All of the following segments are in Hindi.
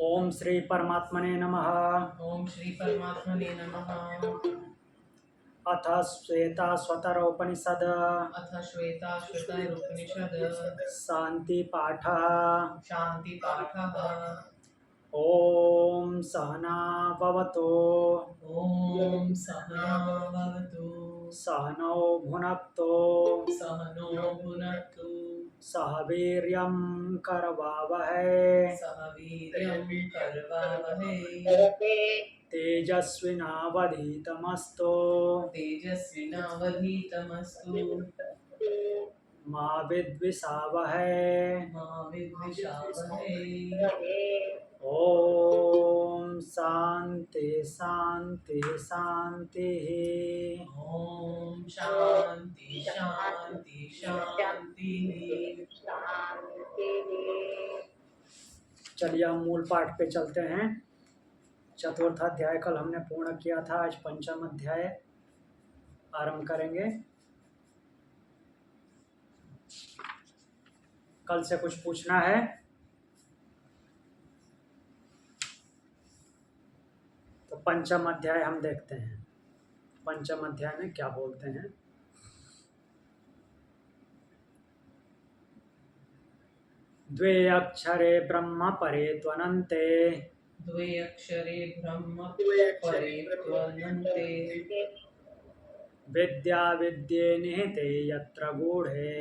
ओम श्री परमात्मने नमः। ओम श्री परमात्मने नमः। अथ श्वेताश्वतरोपनिषद अथ श्वेताश्वतरोपनिषद शांति पाठ। शांति पाठः। ओम सहना भवतु ओम सहना भवतु सहनौ भुनक्तु सहनो भुनक्तु सह वीर्यं करवावहै सह वीर्यं करवावहै तेजस्विनावधीतमस्तु तेजस्विनावधीतमस्तु मा विद्विषावहै मा विद्विषावहै। ओम शांति शांति शांति। ओम शांति शांति शांति। चलिए हम मूल पाठ पे चलते हैं। चतुर्थ अध्याय कल हमने पूर्ण किया था, आज पंचम अध्याय आरंभ करेंगे। कल से कुछ पूछना है? तो पंचम अध्याय हम देखते हैं, पंचम अध्याय में क्या बोलते हैं। द्वे अक्षरे ब्रह्म परे त्वनन्ते द्वे अक्षरे ब्रह्म परे त्वनन्ते विद्या विद्ये निहिते यत्र गूढ़े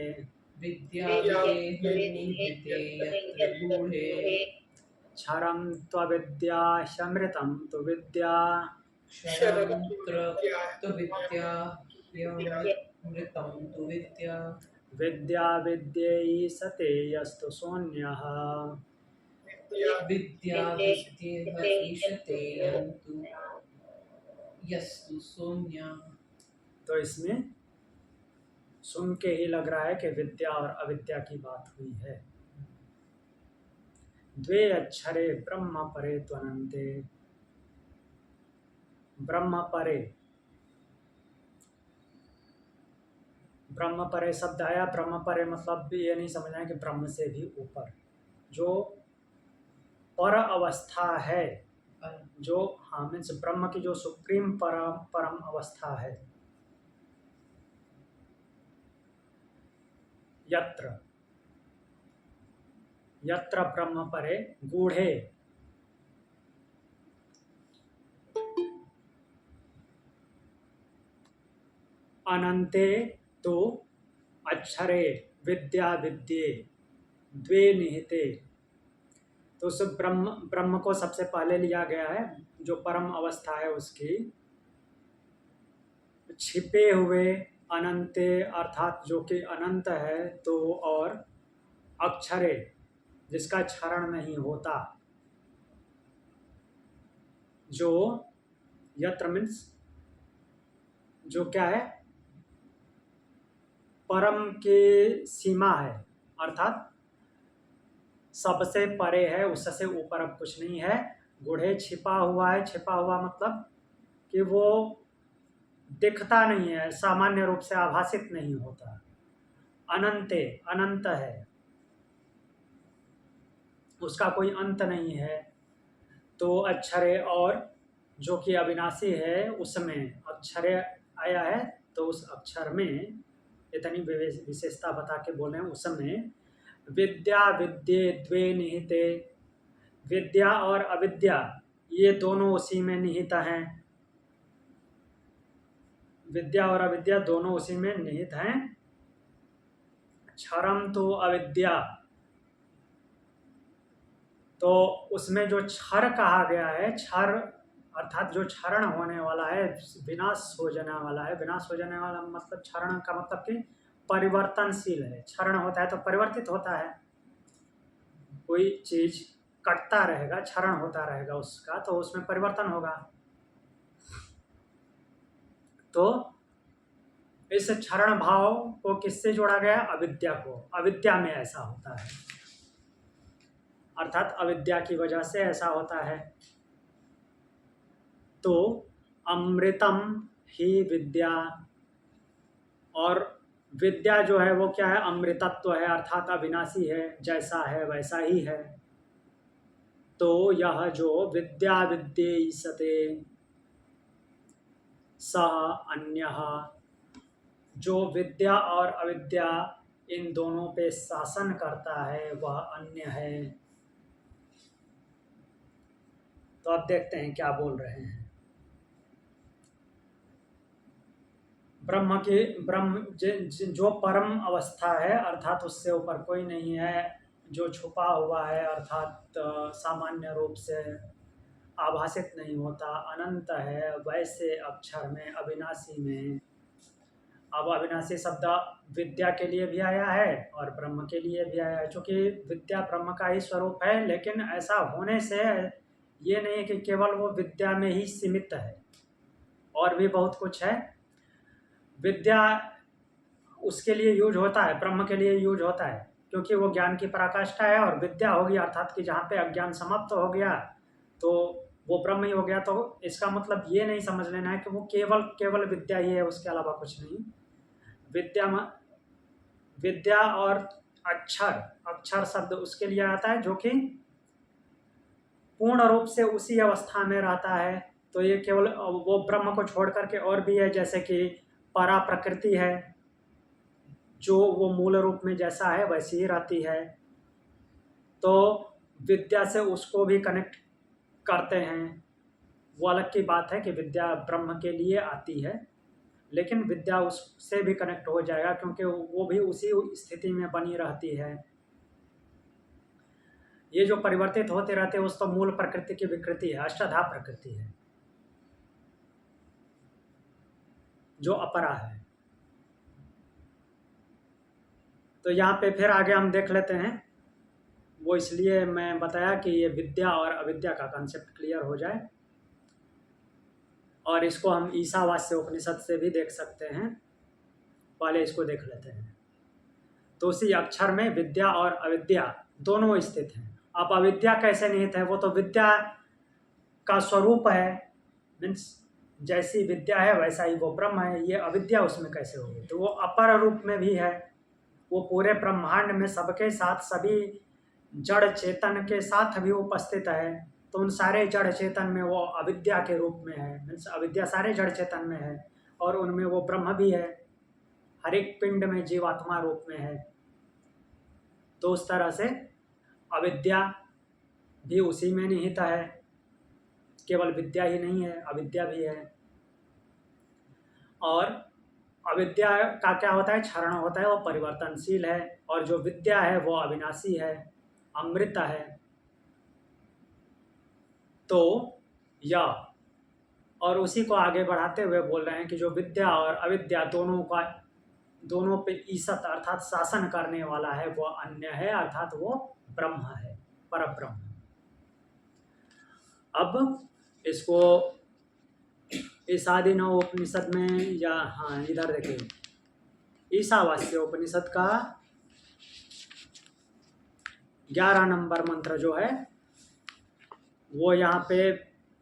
विद्या विद्ये निहिते यत्र गूढ़े क्षरं त्वविद्या समृतं तु विद्या क्षरं तु विद्या मृतं तु विद्या विद्या विद्येयि सते यस्तु शून्यः विद्या विद्येह ईशते यन्तु यस्तु शून्यः। तो इसमें सुन के ही लग रहा है कि विद्या और अविद्या की बात हुई है। द्वे अक्षरे ब्रह्म परे त्वनन्ते। ब्रह्म परे, ब्रह्म परे शब्द आया। ब्रह्म परे मतलब ये नहीं समझना है कि ब्रह्म से भी ऊपर, जो पर अवस्था है, जो मीन्स ब्रह्म की जो सुप्रीम परम अवस्था है। यत्र यत्र ब्रह्म परे गूढ़े, अनंते तो अक्षरे विद्या विद्ये द्वे निहिते। तो उस ब्रह्म को सबसे पहले लिया गया है, जो परम अवस्था है उसकी। छिपे हुए अनंते अर्थात जो कि अनंत है, तो और अक्षरे जिसका क्षरण नहीं होता, जो यत्र मीन्स जो क्या है, परम के सीमा है, अर्थात सबसे परे है, उससे ऊपर अब कुछ नहीं है। गूढ़े छिपा हुआ है। छिपा हुआ मतलब कि वो दिखता नहीं है, सामान्य रूप से आभासित नहीं होता। अनंते अनंत है, उसका कोई अंत नहीं है। तो अक्षरे और जो कि अविनाशी है, उसमें अक्षरे आया है, तो उस अक्षर में इतनी विशेषता बता के बोले हैं। उसमें विद्या विद्ये द्वे निहिते, विद्या और अविद्या ये दोनों उसी में निहित हैं। विद्या और अविद्या दोनों उसी में निहित हैं। क्षरम तो अविद्या, तो उसमें जो क्षर कहा गया है, क्षर अर्थात जो क्षरण होने वाला है, विनाश हो जाने वाला है। विनाश हो जाने वाला मतलब क्षरण का मतलब कि परिवर्तनशील है। क्षरण होता है तो परिवर्तित होता है, कोई चीज कटता रहेगा, क्षरण होता रहेगा उसका, तो उसमें परिवर्तन होगा। तो इस क्षरण भाव को किससे जोड़ा गया? अविद्या को। अविद्या में ऐसा होता है, अर्थात अविद्या की वजह से ऐसा होता है। तो अमृतम ही विद्या, और विद्या जो है वो क्या है? अमृतत्व है, अर्थात अविनाशी है, जैसा है वैसा ही है। तो यह जो विद्या विद्येयसते सह अन्यः, जो विद्या और अविद्या इन दोनों पे शासन करता है वह अन्य है। तो अब देखते हैं क्या बोल रहे हैं। ब्रह्म जो परम अवस्था है अर्थात उससे ऊपर कोई नहीं है, जो छुपा हुआ है अर्थात सामान्य रूप से आभासित नहीं होता, अनंत है, वैसे अक्षर में अविनाशी में। अब अविनाशी शब्द विद्या के लिए भी आया है और ब्रह्म के लिए भी आया है, क्योंकि विद्या ब्रह्म का ही स्वरूप है। लेकिन ऐसा होने से ये नहीं कि केवल वो विद्या में ही सीमित है, और भी बहुत कुछ है। विद्या उसके लिए यूज होता है, ब्रह्म के लिए यूज होता है, क्योंकि वो ज्ञान की पराकाष्ठा है। और विद्या होगी अर्थात कि जहाँ पे अज्ञान समाप्त हो गया तो वो ब्रह्म ही हो गया। तो इसका मतलब ये नहीं समझ लेना है कि वो केवल विद्या ही है, उसके अलावा कुछ नहीं। विद्या और अक्षर शब्द उसके लिए आता है जो कि पूर्ण रूप से उसी अवस्था में रहता है। तो ये केवल वो ब्रह्म को छोड़ करके और भी है, जैसे कि परा प्रकृति है, जो वो मूल रूप में जैसा है वैसी ही रहती है। तो विद्या से उसको भी कनेक्ट करते हैं। वो अलग की बात है कि विद्या ब्रह्म के लिए आती है, लेकिन विद्या उससे भी कनेक्ट हो जाएगा, क्योंकि वो भी उसी स्थिति में बनी रहती है। ये जो परिवर्तित होते रहते हैं उस तो मूल प्रकृति की विकृति है, अष्टाधा प्रकृति है, जो अपरा है। तो यहाँ पे फिर आगे हम देख लेते हैं। वो इसलिए मैं बताया कि ये विद्या और अविद्या का कंसेप्ट क्लियर हो जाए, और इसको हम ईशावास्य उपनिषद से भी देख सकते हैं। पहले इसको देख लेते हैं। तो उसी अक्षर में विद्या और अविद्या दोनों स्थित हैं। अब अविद्या कैसे निहित है? वो तो विद्या का स्वरूप है, मीन्स जैसी विद्या है वैसा ही वो ब्रह्म है। ये अविद्या उसमें कैसे होगी? तो वो अपर रूप में भी है, वो पूरे ब्रह्मांड में सबके साथ, सभी जड़ चेतन के साथ भी उपस्थित है। तो उन सारे जड़ चेतन में वो अविद्या के रूप में है, मीन्स अविद्या सारे जड़ चेतन में है, और उनमें वो ब्रह्म भी है, हर एक पिंड में जीवात्मा रूप में है। तो उस तरह से अविद्या भी उसी में निहित है, केवल विद्या ही नहीं है, अविद्या भी है। और अविद्या का क्या होता है? क्षरण होता है, वो परिवर्तनशील है। और जो विद्या है वो अविनाशी है, अमृत है। तो यह, और उसी को आगे बढ़ाते हुए बोल रहे हैं कि जो विद्या और अविद्या दोनों पे ईसत अर्थात शासन करने वाला है वो अन्य है, अर्थात वो ब्रह्म है, परब्रह्म। अब इसको इस आदिनव उपनिषद में, या हाँ इधर देखिए, ईशावास्य उपनिषद का 11 नंबर मंत्र जो है वो यहाँ पे,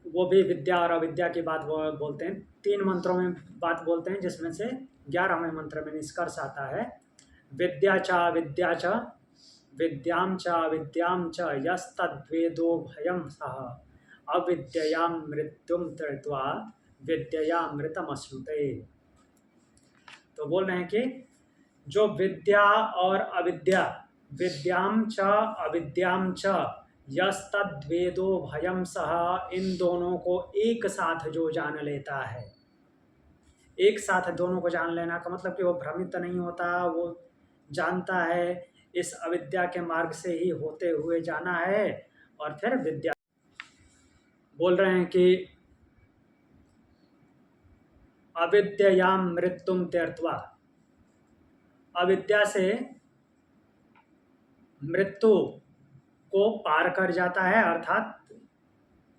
वो भी विद्या और अविद्या की बात बोलते हैं। 3 मंत्रों में बात बोलते हैं, जिसमें से 11वें मंत्र में निष्कर्ष आता है। विद्या च विद्यां च यस्तद्वेदो भयं सः अविद्ययां मृत्युम त्यक्त्वा विद्ययामृतमश्नुते। तो बोल रहे हैं कि जो विद्या और अविद्या, विद्यां च अविद्यां च यस्तद्वेदो भयं सः, इन दोनों को एक साथ जो जान लेता है, एक साथ दोनों को जान लेना का मतलब कि वो भ्रमित नहीं होता, वो जानता है इस अविद्या के मार्ग से ही होते हुए जाना है। और फिर विद्या बोल रहे हैं कि अविद्यायां मृत्युम त्यक्त्वा, अविद्या से मृत्यु को पार कर जाता है, अर्थात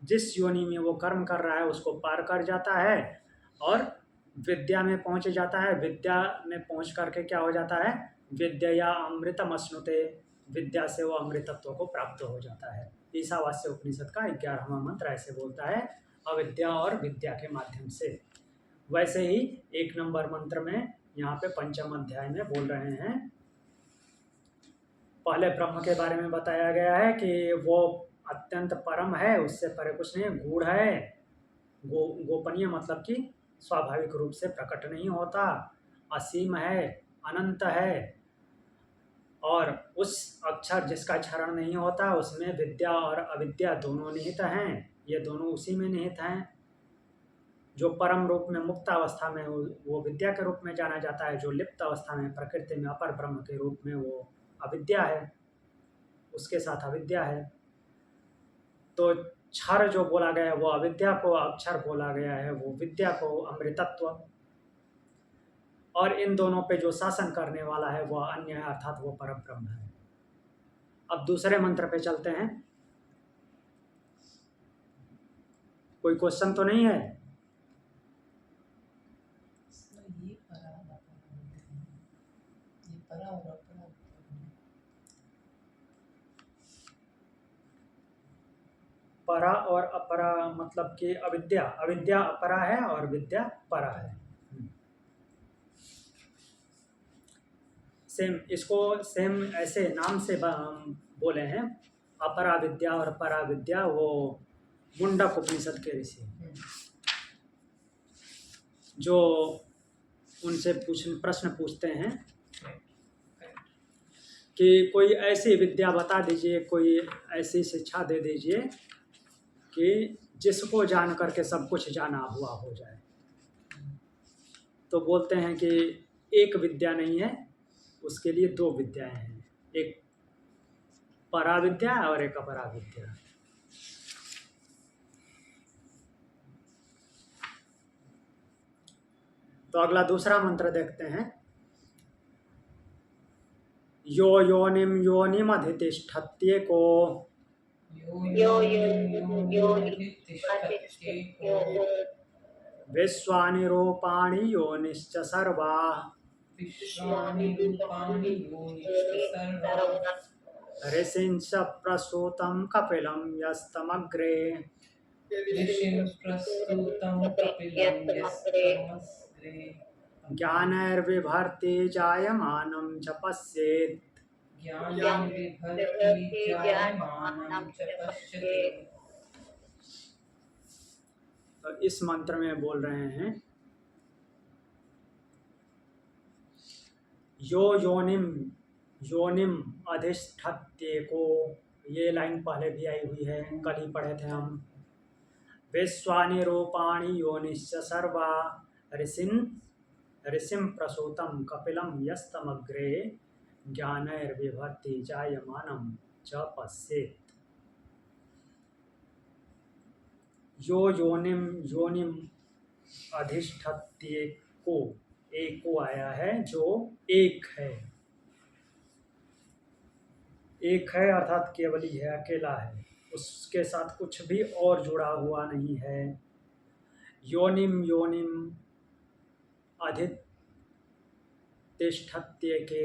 जिस योनि में वो कर्म कर रहा है उसको पार कर जाता है और विद्या में पहुंच जाता है। विद्या में पहुंच करके क्या हो जाता है? विद्या अमृतम अश्नुते, विद्या से वो अमृतत्व को प्राप्त हो जाता है। ईशावास्य उपनिषद का 11वां मंत्र ऐसे बोलता है, अविद्या और विद्या के माध्यम से। वैसे ही 1 नंबर मंत्र में यहाँ पे 5वें अध्याय में बोल रहे हैं, पहले ब्रह्म के बारे में बताया गया है कि वो अत्यंत परम है, उससे परे कुछ नहीं, गूढ़ है, गोपनीय मतलब कि स्वाभाविक रूप से प्रकट नहीं होता, असीम है, अनंत है, और उस अक्षर जिसका क्षरण नहीं होता उसमें विद्या और अविद्या दोनों निहित हैं, ये दोनों उसी में निहित हैं। जो परम रूप में मुक्त अवस्था में वो विद्या के रूप में जाना जाता है, जो लिप्त अवस्था में प्रकृति में अपर ब्रह्म के रूप में वो अविद्या है, उसके साथ अविद्या है। तो क्षर जो बोला गया है वो अविद्या को, अक्षर बोला गया है वो विद्या को, अमृतत्व, और इन दोनों पे जो शासन करने वाला है वो अन्य है, अर्थात वो परम ब्रह्म है। अब दूसरे मंत्र पे चलते हैं। कोई क्वेश्चन तो नहीं है? ये परा और अपरा, ये परा और अपरा। परा और अपरा मतलब कि अविद्या, अविद्या अपरा है और विद्या परा है। सेम, इसको सेम ऐसे नाम से बोले हैं, अपरा विद्या और परा विद्या, वो मुंडक उपनिषद के ऋषि जो उनसे प्रश्न पूछते हैं कि कोई ऐसी विद्या बता दीजिए, कोई ऐसी शिक्षा दे दीजिए कि जिसको जान करके सब कुछ जाना हुआ हो जाए। तो बोलते हैं कि एक विद्या नहीं है, उसके लिए दो विद्याएं हैं, एक परा विद्या और एक अपरा विद्या। तो अगला दूसरा मंत्र देखते हैं। यो योनिम योनिम अधितिष्ठत्ये को विश्वानि रूपाणि योनिश्च सर्वा ऋषिंच प्रसूतं कपिलं यस्तमग्रे ज्ञानैर्विभर्ति जायमानं च पश्येत्। तो इस मंत्र में बोल रहे हैं यो योनिम योनिम अधिष्ठत्ये को, ये लाइन पहले भी आई हुई है, कल ही पढ़े थे हम। विश्वानि रूपाणि योनिश्च सर्वा ऋषिं प्रसूतं कपिलं यस्तमग्रे ज्ञानैर्विभर्ति जायमानं च पश्येत्। यो योनिम योनिम अधिष्ठत्ये को, एक को आया है जो एक है, एक है अर्थात केवल ही है, अकेला है, उसके साथ कुछ भी और जुड़ा हुआ नहीं है। योनिम योनिम अधितिष्ठत्ये के,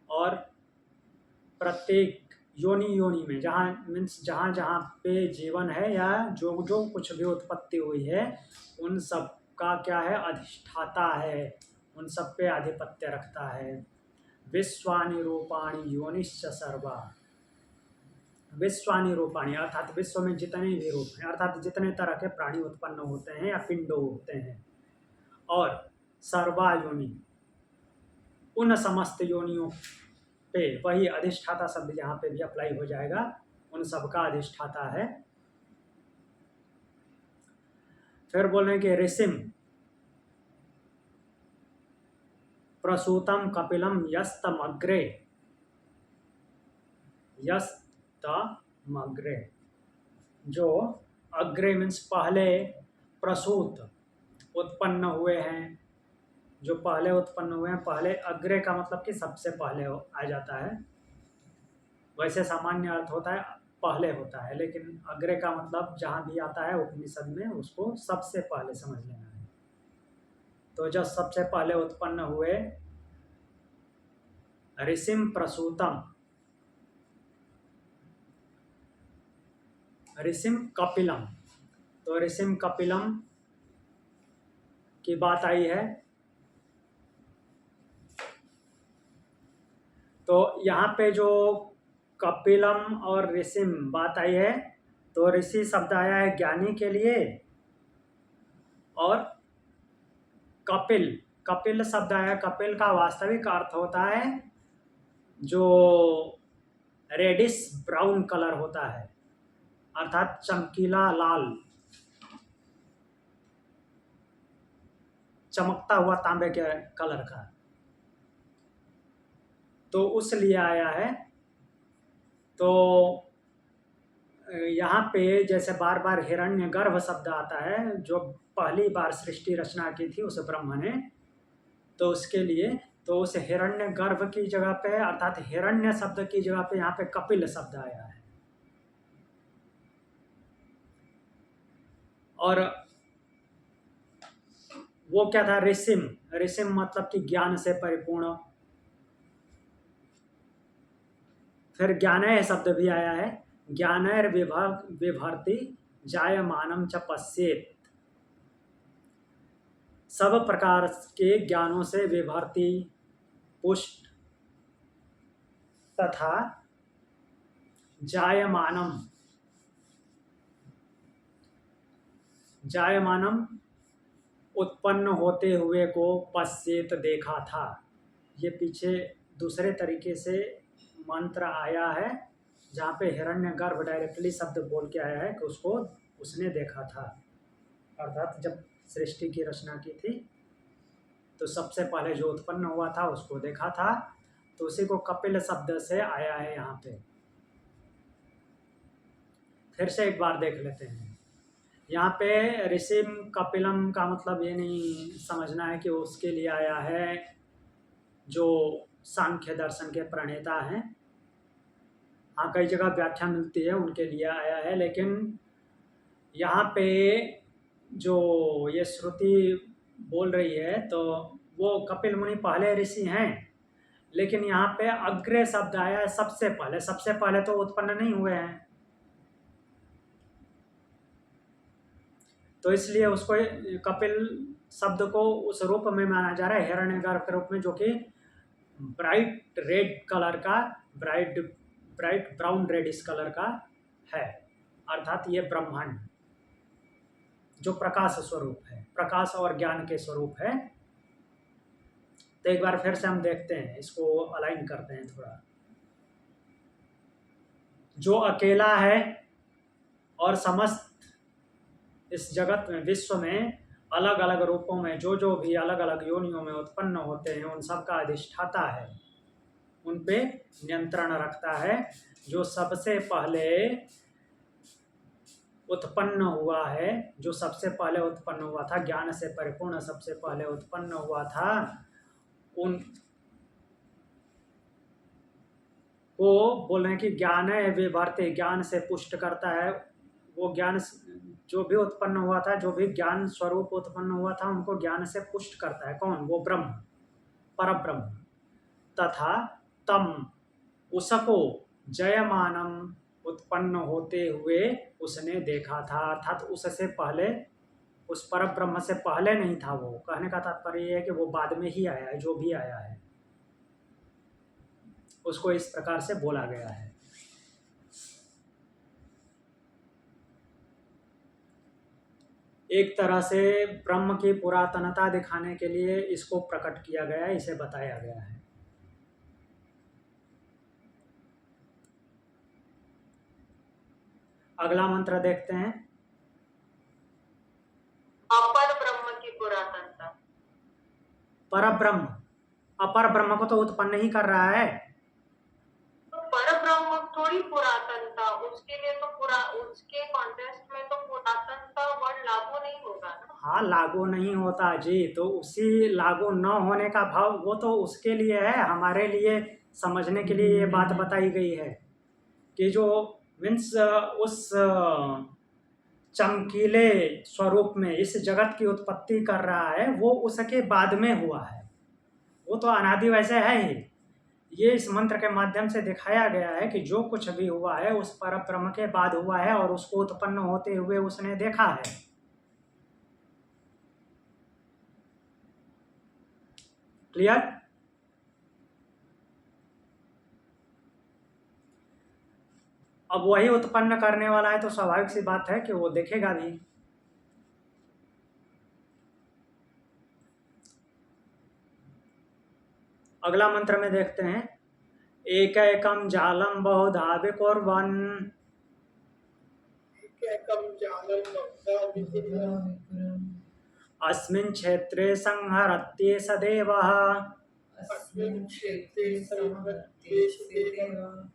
और प्रत्येक योनि योनि में, जहाँ मीन्स जहाँ जहाँ पे जीवन है या जो जो कुछ भी उत्पत्ति हुई है उन सब का क्या है, अधिष्ठाता है, उन सब पे आधिपत्य रखता है। विश्वानि रूपाणि योनिश्च सर्वा, विश्वानि रूपाणि अर्थात विश्व में जितने भी रूप हैं, अर्थात जितने तरह के प्राणी उत्पन्न होते हैं या पिंडो होते हैं, और सर्वा योनि, उन समस्त योनियों पे, वही अधिष्ठाता शब्द यहाँ पे भी अप्लाई हो जाएगा, उन सबका अधिष्ठाता है। फिर बोलें कि ऋषिम प्रसूतम कपिलम यस्तमग्रे, यस्तमग्रे, जो अग्रे मीन्स पहले, प्रसूत उत्पन्न हुए हैं, जो पहले उत्पन्न हुए हैं, पहले अग्रे का मतलब कि सबसे पहले आ जाता है। वैसे सामान्य अर्थ होता है पहले होता है, लेकिन अग्रे का मतलब जहाँ भी आता है उपनिषद में उसको सबसे पहले समझ लेना है। तो जब सबसे पहले उत्पन्न हुए ऋषिम प्रसूतम, ऋषिम कपिलम, तो ऋषिम कपिलम की बात आई है। तो यहाँ पे जो कपिलम और ऋषिम बात आई है, तो ऋषि शब्द आया है ज्ञानी के लिए, और कपिल, कपिल शब्द आया, कपिल का वास्तविक अर्थ होता है जो रेडिश ब्राउन कलर होता है, अर्थात चमकीला लाल, चमकता हुआ तांबे के कलर का, तो उस लिए आया है। तो यहाँ पे जैसे बार बार हिरण्यगर्भ शब्द आता है, जो पहली बार सृष्टि रचना की थी उस ब्रह्म ने, तो उसके लिए, तो उस हिरण्यगर्भ की जगह पे, अर्थात हिरण्य शब्द की जगह पे यहाँ पे कपिल शब्द आया है। और वो क्या था, ऋषिम, ऋषिम मतलब कि ज्ञान से परिपूर्ण। फिर ज्ञानय शब्द भी आया है, ज्ञानैर विभर्ति जायमानम च पश्येत, सब प्रकार के ज्ञानों से विभर्ति, पुष्ट तथा जायमानम, जायमानम उत्पन्न होते हुए को पश्येत देखा था। ये पीछे दूसरे तरीके से मंत्र आया है जहाँ पे हिरण्यगर्भ डायरेक्टली शब्द बोल के आया है कि उसको उसने देखा था, अर्थात जब सृष्टि की रचना की थी तो सबसे पहले जो उत्पन्न हुआ था उसको देखा था, तो उसी को कपिल शब्द से आया है यहाँ पे। फिर से एक बार देख लेते हैं। यहाँ पे ऋषिम कपिलम का मतलब ये नहीं समझना है कि उसके लिए आया है जो सांख्य दर्शन के प्रणेता हैं। हाँ, कई जगह व्याख्या मिलती है उनके लिए आया है, लेकिन यहाँ पे जो ये श्रुति बोल रही है तो वो कपिल मुनि पहले ऋषि हैं, लेकिन यहाँ पे अग्रे शब्द आया है सबसे पहले, सबसे पहले तो उत्पन्न नहीं हुए हैं, तो इसलिए उसको कपिल शब्द को उस रूप में माना जा रहा है, हिरण्यगर्भ के रूप में, जो कि ब्राइट रेड कलर का, ब्राइट ब्राउन रेडिश कलर का है, अर्थात ये ब्रह्मांड जो प्रकाश स्वरूप है, प्रकाश और ज्ञान के स्वरूप है। तो एक बार फिर से हम देखते हैं, इसको अलाइन करते हैं थोड़ा। जो अकेला है और समस्त इस जगत में, विश्व में अलग अलग रूपों में जो भी अलग अलग योनियों में उत्पन्न होते हैं, उन सब का अधिष्ठाता है, उन पे नियंत्रण रखता है, जो सबसे पहले उत्पन्न हुआ है, जो सबसे पहले उत्पन्न हुआ था, ज्ञान से परिपूर्ण सबसे पहले उत्पन्न हुआ था, उन को बोल रहे हैं कि ज्ञान है विभर्ति, ज्ञान से पुष्ट करता है। वो ज्ञान जो भी उत्पन्न हुआ था, जो भी ज्ञान स्वरूप उत्पन्न हुआ था, उनको ज्ञान से पुष्ट करता है। कौन? वो ब्रह्म, परब्रह्म। तथा तम, उसको जयमानम, उत्पन्न होते हुए उसने देखा था, अर्थात उससे पहले, उस परब्रह्म से पहले नहीं था वो। कहने का तात्पर्य यह है कि वो बाद में ही आया है, जो भी आया है उसको इस प्रकार से बोला गया है। एक तरह से ब्रह्म की पुरातनता दिखाने के लिए इसको प्रकट किया गया है, इसे बताया गया है। अगला मंत्र देखते हैं। अपर ब्रह्म की पुरातनता। परब्रह्म, अपर ब्रह्म को तो उत्पन्न ही कर रहा है। तो पर ब्रह्म थोड़ी पुरातनता, उसके लिए तो उसके कॉन्टेक्स्ट में तो पुरातनता वर्ड लागू नहीं होगा ना। हाँ, लागू नहीं होता जी, तो उसी लागू न होने का भाव वो तो उसके लिए है, हमारे लिए समझने के लिए ये बात बताई गई है कि जो मीन्स उस चमकीले स्वरूप में इस जगत की उत्पत्ति कर रहा है, वो उसके बाद में हुआ है, वो तो अनादि वैसे है ही। ये इस मंत्र के माध्यम से दिखाया गया है कि जो कुछ भी हुआ है उस परब्रह्म के बाद हुआ है, और उसको उत्पन्न होते हुए उसने देखा है। क्लियर? अब वही उत्पन्न करने वाला है तो स्वाभाविक सी बात है कि वो देखेगा भी। अगला मंत्र में देखते हैं, एकैकं जालं बहुधा विकुर्वन् अस्मिन् क्षेत्रे संहरत्येष देवः अस्मिन् क्षेत्रे संहरत्येष देवः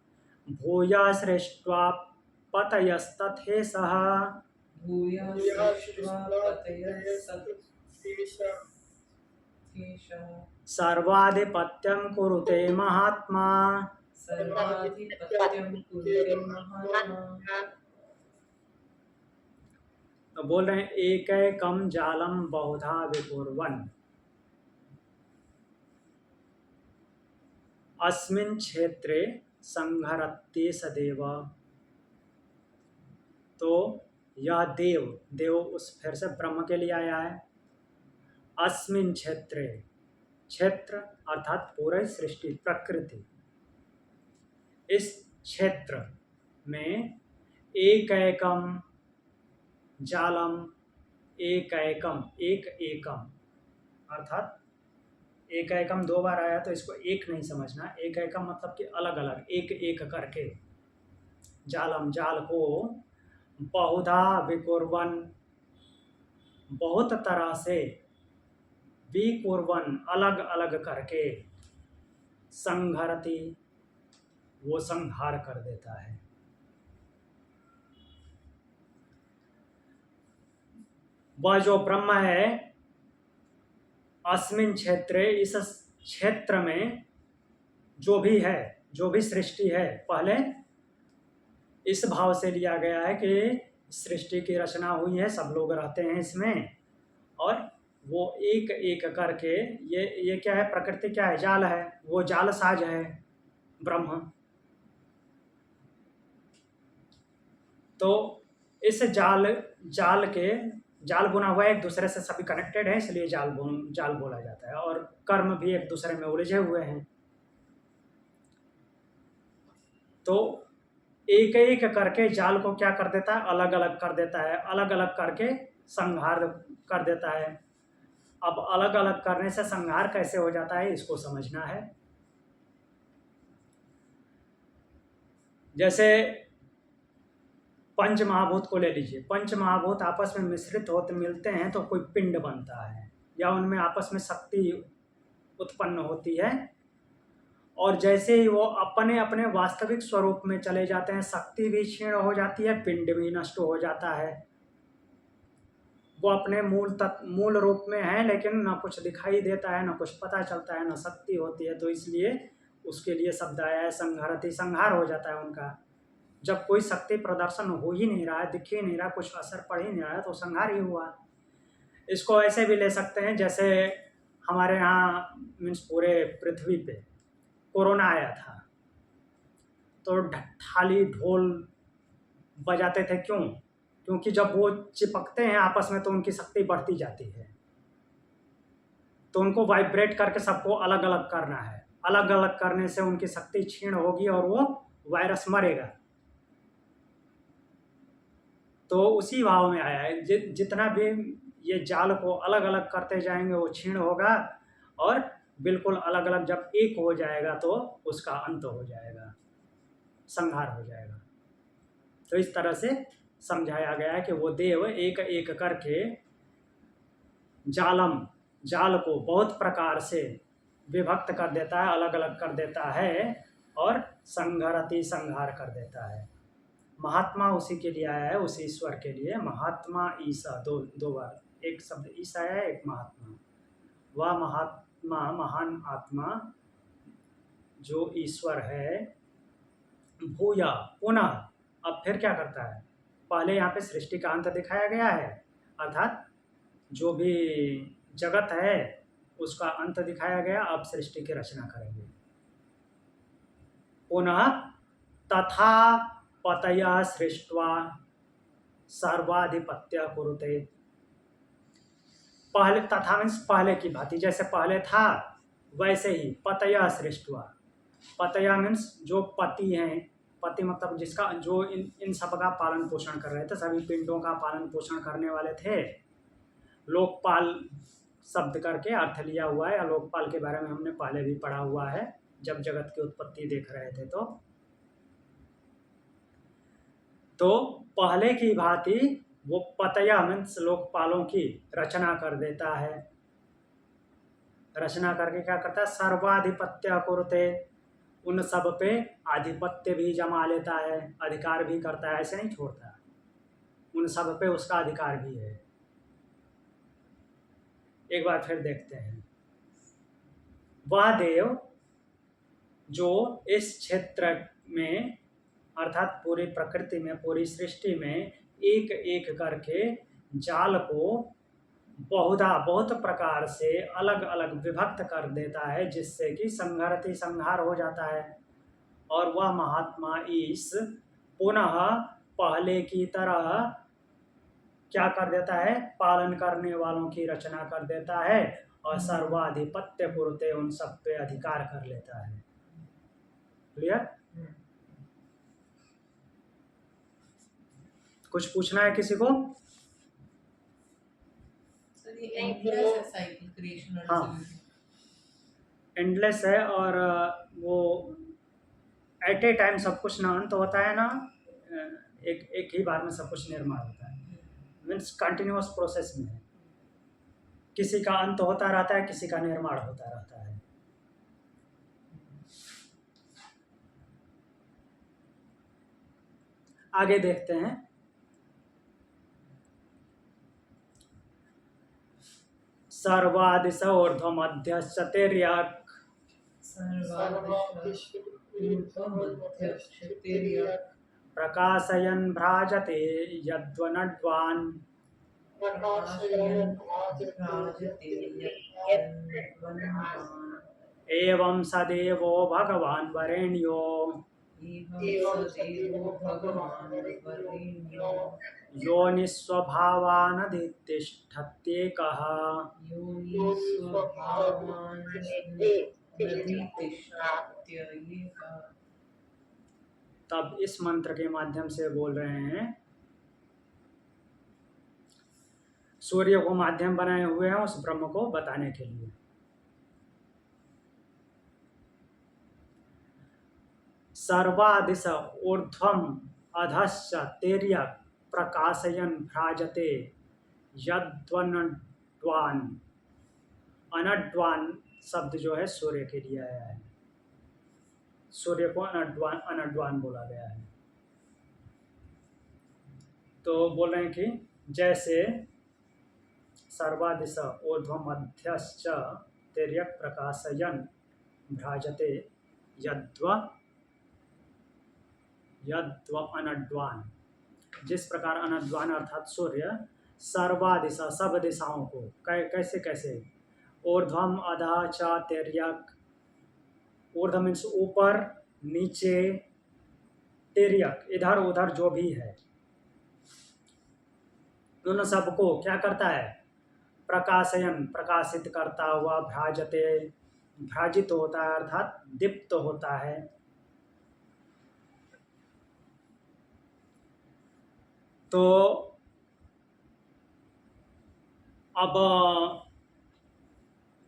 भूया सृष्ट्वा पतयस्तथेषः भूयः सृष्ट्वा पतयस्तथेषः सर्वाधिपत्यं कुरुते महात्मा सर्वाधिपत्यं कुरुते महात्मा। तो बोल रहे हैं एकैकं जालं बहुधा विकुर्वन् अस्मिन् क्षेत्रे संहरत्येष देवः। तो यह देव उस फिर से ब्रह्म के लिए आया है। अस्मिन् क्षेत्रे, क्षेत्र अर्थात पूरी सृष्टि प्रकृति, इस क्षेत्र में एकैकम जालम, एकैकम एक एकम अर्थात एकैकम दो बार आया तो इसको एक नहीं समझना। एकैकम मतलब कि अलग अलग एक एक करके, जालम जाल को, बहुधा विकुर्वन बहुत तरह से, विकुर्वन अलग अलग करके, संहरति वो संहार कर देता है। वह जो ब्रह्म है अस्मिन क्षेत्रे, इस क्षेत्र में जो भी है, जो भी सृष्टि है, पहले इस भाव से लिया गया है कि सृष्टि की रचना हुई है, सब लोग रहते हैं इसमें, और वो एक एक करके, ये क्या है, प्रकृति क्या है, जाल है, वो जाल साज है ब्रह्म। तो इस जाल बुना हुआ है, एक दूसरे से सभी कनेक्टेड है, इसलिए जाल बोला जाता है, और कर्म भी एक दूसरे में उलझे हुए हैं। तो एक एक करके जाल को क्या कर देता है, अलग अलग कर देता है, अलग अलग करके संहार कर देता है। अब अलग अलग करने से संहार कैसे हो जाता है इसको समझना है। जैसे पंच महाभूत को ले लीजिए, पंच महाभूत आपस में मिश्रित होते मिलते हैं तो कोई पिंड बनता है, या उनमें आपस में शक्ति उत्पन्न होती है, और जैसे ही वो अपने अपने वास्तविक स्वरूप में चले जाते हैं, शक्ति भी क्षीण हो जाती है, पिंड भी नष्ट हो जाता है। वो अपने मूल रूप में है, लेकिन ना कुछ दिखाई देता है, ना कुछ पता चलता है, ना शक्ति होती है, तो इसलिए उसके लिए शब्द आया है संहरति, संहार हो जाता है उनका। जब कोई शक्ति प्रदर्शन हो ही नहीं रहा है, दिख ही नहीं रहा, कुछ असर पड़ ही नहीं रहा है, तो संहार ही हुआ। इसको ऐसे भी ले सकते हैं, जैसे हमारे यहाँ मीन्स पूरे पृथ्वी पे कोरोना आया था, तो थाली ढोल बजाते थे, क्यों? क्योंकि जब वो चिपकते हैं आपस में तो उनकी शक्ति बढ़ती जाती है, तो उनको वाइब्रेट करके सबको अलग अलग करना है। अलग अलग करने से उनकी शक्ति क्षीण होगी और वो वायरस मरेगा। तो उसी भाव में आया है, जितना भी ये जाल को अलग अलग करते जाएंगे वो क्षीण होगा, और बिल्कुल अलग अलग जब एक हो जाएगा तो उसका अंत हो जाएगा, संहार हो जाएगा। तो इस तरह से समझाया गया है कि वो देव एक एक करके जाल को बहुत प्रकार से विभक्त कर देता है, अलग अलग कर देता है, और संहरति संहार कर देता है। महात्मा उसी के लिए आया है, उस ईश्वर के लिए। महात्मा ईसा दो बार, एक शब्द ईसा है, एक महात्मा। वह महात्मा, महान आत्मा जो ईश्वर है, भूया पुनः, अब फिर क्या करता है, पहले यहाँ पे सृष्टि का अंत दिखाया गया है, अर्थात जो भी जगत है उसका अंत दिखाया गया, अब सृष्टि की रचना करेंगे। पुनः तथा पतया सृष्ट्वा सर्वाधिपत्य कुरुते। पहले तथा मीन्स पहले की भांति, जैसे पहले था वैसे ही पतया सृष्ट्वा। पतया मीन्स जो पति हैं, पति मतलब जिसका जो इन सब का पालन पोषण कर रहे थे, सभी पिंडों का पालन पोषण करने वाले थे। लोकपाल शब्द करके अर्थ लिया हुआ है, या लोकपाल के बारे में हमने पहले भी पढ़ा हुआ है जब जगत की उत्पत्ति देख रहे थे। तो पहले की भांति वो पतया मीन्स लोकपालों की रचना कर देता है। रचना करके क्या करता है, सर्वाधिपत्य कुरुते, उन सब पे आधिपत्य भी जमा लेता है, अधिकार भी करता है, ऐसे नहीं छोड़ता, उन सब पे उसका अधिकार भी है। एक बार फिर देखते हैं, वह देव जो इस क्षेत्र में अर्थात पूरी प्रकृति में, पूरी सृष्टि में एक एक करके जाल को बहुत प्रकार से अलग अलग विभक्त कर देता है, जिससे कि संघारती संहार हो जाता है। और वह महात्मा ईश पुनः पहले की तरह क्या कर देता है, पालन करने वालों की रचना कर देता है और सर्वाधिपत्य पुरते उन सब पे अधिकार कर लेता है। क्लियर? कुछ पूछना है किसी को? हाँ, एंडलेस है और वो एट ए टाइम सब कुछ ना अंत होता है ना एक ही बार में सब कुछ निर्माण होता है, मीन्स कंटिन्यूअस प्रोसेस में है। किसी का अंत होता रहता है, किसी का निर्माण होता रहता है। आगे देखते हैं, सर्वादिश ऊर्ध्वमध्यश्च तिर्यक् प्रकाशयन् भ्राजते यद्वनड्वान् एवं सदेवो भगवान् वरेण्यो योनिस्वभावानधितिष्ठत्येकः। तब इस मंत्र के माध्यम से बोल रहे हैं, सूर्य को माध्यम बनाए हुए हैं उस ब्रह्म को बताने के लिए। सर्वादिश ऊर्ध्वम अधश्च तिर्यक् प्रकाशयन् भ्राजते यद्वनड्वान्। अनड्वान शब्द जो है सूर्य के लिए आया है, सूर्य को अनड्वान बोला गया है। तो बोल रहे हैं कि जैसे सर्वादिश ऊर्ध्वमध्यश्च तिर्यक् प्रकाशयन् भ्राजते यद्व अनड्वान, जिस प्रकार अनड्वान अर्थात सूर्य सर्वादिशा सब दिशाओं को कैसे कैसे, ऊर्ध्वम अधः च तिर्यक्, ऊर्ध्व मीन्स ऊपर नीचे, तिर्यक् इधर उधर जो भी है, उन सबको क्या करता है, प्रकाशयन प्रकाशित करता हुआ, भ्राजते भ्राजित होता है अर्थात दीप्त होता है। तो अब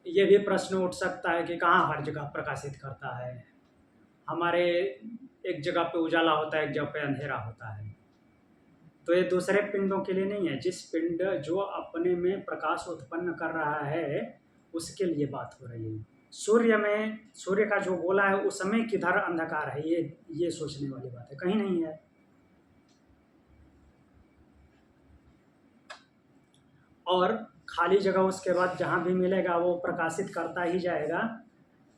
ये भी प्रश्न उठ सकता है कि कहाँ हर जगह प्रकाशित करता है। हमारे एक जगह पे उजाला होता है, एक जगह पे अंधेरा होता है। तो ये दूसरे पिंडों के लिए नहीं है, जिस पिंड जो अपने में प्रकाश उत्पन्न कर रहा है उसके लिए बात हो रही है। सूर्य में, सूर्य का जो गोला है उसमें किधर अंधकार है, ये सोचने वाली बात है, कहीं नहीं है। और खाली जगह उसके बाद जहाँ भी मिलेगा वो प्रकाशित करता ही जाएगा।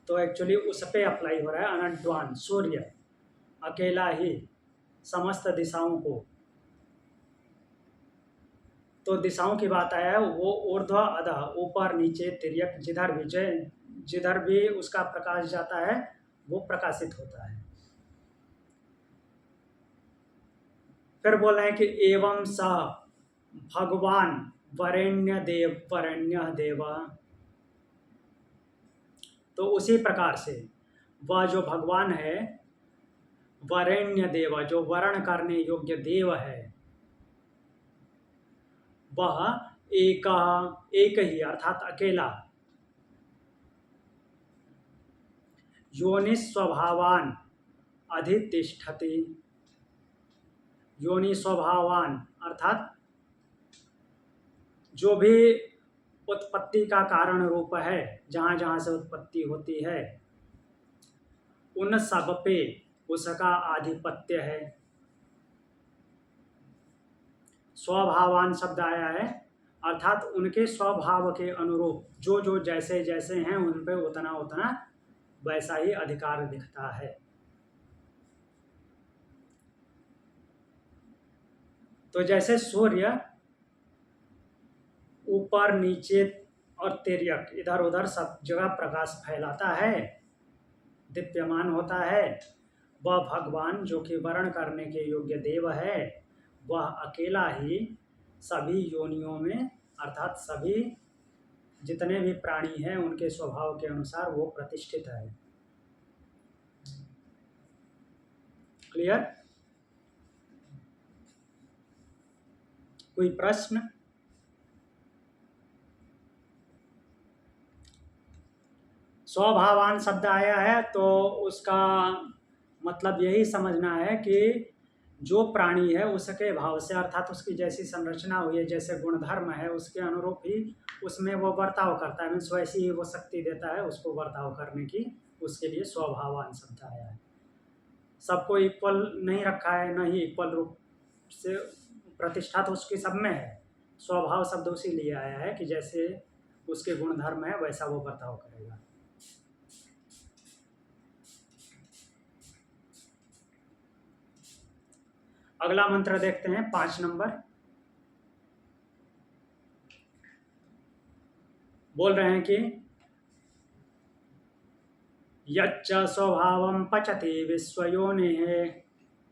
तो एक्चुअली उस पे अप्लाई हो रहा है अनड्वान, सूर्य अकेला ही समस्त दिशाओं को। तो दिशाओं की बात आया है, वो ऊर्ध्व अधः ऊपर नीचे, तिर्यक जिधर भी उसका प्रकाश जाता है वो प्रकाशित होता है। फिर बोल रहे हैं कि एवं स भगवान वरेण्य देवा, तो उसी प्रकार से वह जो भगवान है वरेण्य देव, जो वर्ण करने योग्य देव है, वह एक ही अर्थात अकेला, योनि स्वभावान अधितिष्ठति। योनि स्वभावान अर्थात जो भी उत्पत्ति का कारण रूप है, जहाँ जहाँ से उत्पत्ति होती है, उन सब पे उसका आधिपत्य है। स्वभावान शब्द आया है अर्थात उनके स्वभाव के अनुरूप जो जो जैसे जैसे हैं उन पे उतना उतना वैसा ही अधिकार दिखता है। तो जैसे सूर्य ऊपर नीचे और तिर्यक इधर उधर सब जगह प्रकाश फैलाता है, दीप्यमान होता है, वह भगवान जो कि वर्ण करने के योग्य देव है, वह अकेला ही सभी योनियों में अर्थात सभी जितने भी प्राणी हैं उनके स्वभाव के अनुसार वो प्रतिष्ठित है। क्लियर? कोई प्रश्न? स्वभावान शब्द आया है तो उसका मतलब यही समझना है कि जो प्राणी है उसके भाव से अर्थात उसकी जैसी संरचना हुई है, जैसे गुणधर्म है, उसके अनुरूप ही उसमें वो बर्ताव करता है, मीन्स वैसी ही वो शक्ति देता है उसको बर्ताव करने की, उसके लिए स्वभावान शब्द आया है। सबको इक्वल नहीं रखा है, न ही इक्वल रूप से प्रतिष्ठा तो उसकी सब में है। स्वभाव शब्द उसी लिए आया है कि जैसे उसके गुणधर्म है वैसा वो बर्ताव करेगा। अगला मंत्र देखते हैं 5 नंबर। बोल रहे हैं कि यच्च स्वभावं पचति विश्वयोनिः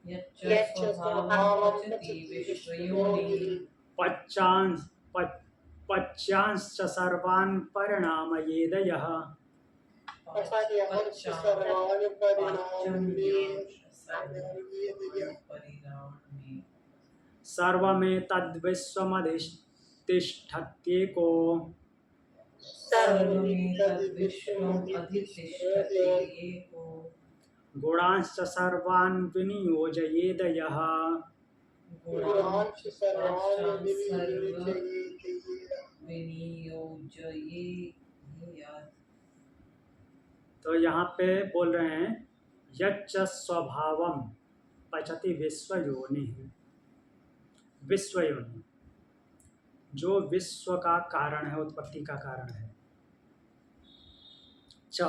यच्च स्वभावं पचति विश्वयोनिः पच्यांश्च सर्वान् परिणामयेदयः। सर्वमेतद्विश्वमधिष्ठत्येको गुणांश्च सर्वान् विनियोजयेदयः। तो यहाँ पे बोल रहे हैं यच्च स्वभावम पचति विश्वयोनि, विश्वयोनि जो विश्व का कारण है, उत्पत्ति का कारण है। च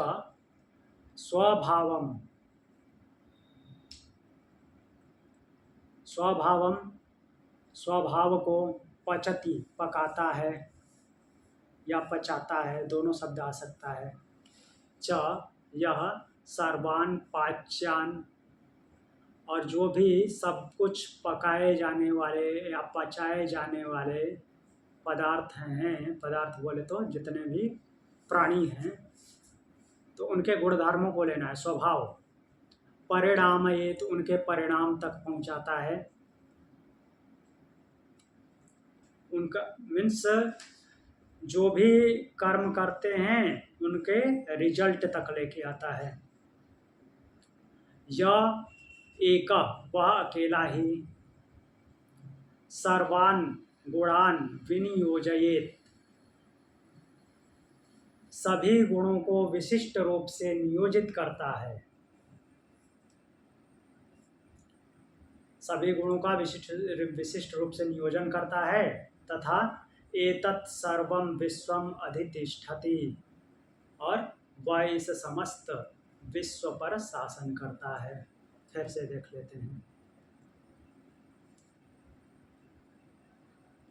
स्वभावम, स्वभावम स्वभाव को पचति पकाता है या पचाता है, दोनों शब्द आ सकता है। च यह सर्वान पाच्यान और जो भी सब कुछ पकाए जाने वाले या पचाए जाने वाले पदार्थ हैं, पदार्थ बोले तो जितने भी प्राणी हैं तो उनके गुणधर्मों को लेना है। स्वभाव परिणाम ये तो उनके परिणाम तक पहुंचाता है, उनका मीन्स जो भी कर्म करते हैं उनके रिजल्ट तक लेके आता है। यह एक वह अकेला ही सर्वान गुणान विनियोजयेत सभी गुणों को विशिष्ट रूप से नियोजित करता है, सभी गुणों का विशिष्ट रूप से नियोजन करता है। तथा एतत् सर्वम विश्वम अधितिष्ठति और वह इस समस्त विश्व पर शासन करता है। फिर से देख लेते हैं।